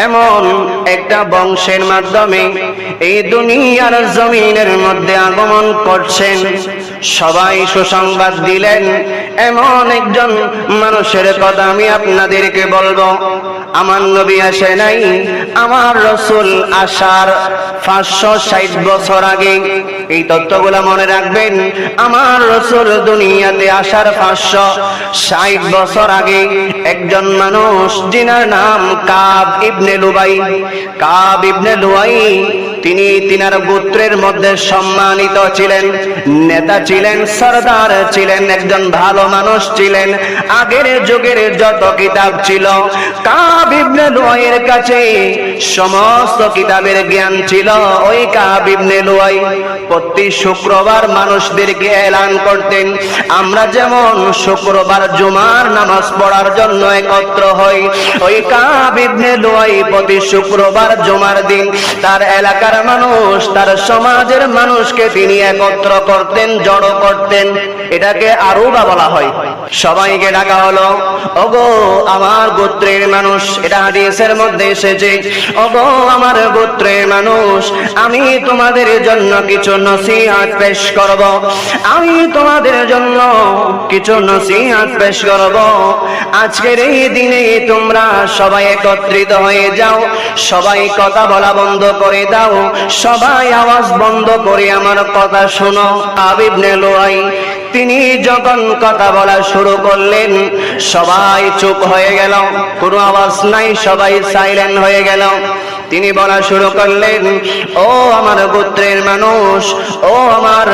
এমন একটা বংশের মাধ্যমে এই দুনিয়ার জমিনের মধ্যে আগমন করছেন। সবাই সুসংবাদ দিলেন। এমন একজন মানুষের কথা আমি আপনাদেরকে বলবো। আমার নবী আসে নাই, আমার রাসূল আসার 560 বছর আগে। এই তথ্যগুলো মনে রাখবেন। আমার রাসূল দুনিয়াতে আসার 560 বছর আগে একজন মানুষ, যিনার নাম কাব ইবনে লুবাই। কাব ইবনে লুবাই তিনি তিনার গোত্রের মধ্যে সম্মানিত ছিলেন, নেতা ছিলেন, সরদার ছিলেন, একজন ভালো মানুষ ছিলেন। আগের যুগের যত কিতাব ছিল, কাব ইবনে লুয়াইয়ের কাছে সমস্ত কিতাবের জ্ঞান ছিল। ওই কাব ইবনে লুয়াই প্রতি শুক্রবার মানুষদেরকে এলান করতেন, আমরা যেমন শুক্রবার জুমার নামাজ পড়ার জন্য একত্র হই, ওই কাব ইবনে লুয়াই প্রতি শুক্রবার জুমার দিন তার এলাকার মানুষ, তার সমাজের মানুষকে তিনি একত্র করতেন, জড়ো করতেন। এটাকে আরুবা বলা হয়। সবাইকে ডাকা হলো, ওগো আমার গোত্রের মানুষ। এটা হাদিসের মধ্যে এসেছে, ওগো আমার গোত্রের মানুষ, আমি তোমাদের জন্য কিছু নসিহত পেশ করব। আমি তোমাদের জন্য কিছু নসিহত পেশ করব। আজকের এই দিনে তোমরা সবাই একত্রিত হয়ে যাও, সবাই কথা বলা বন্ধ করে দাও, সবাই আওয়াজ বন্ধ করে আমার কথা শোনো। কাব ইবনে লুয়াই তিনি যখন কথা বলা শুরু করলেন, সবাই চুপ হয়ে গেল, কোনো আওয়াজ নাই, সবাই সাইলেন্ট হয়ে গেল। তিনি বলা শুরু করলেন, ও আমার গোত্রের মানুষ, ও আমার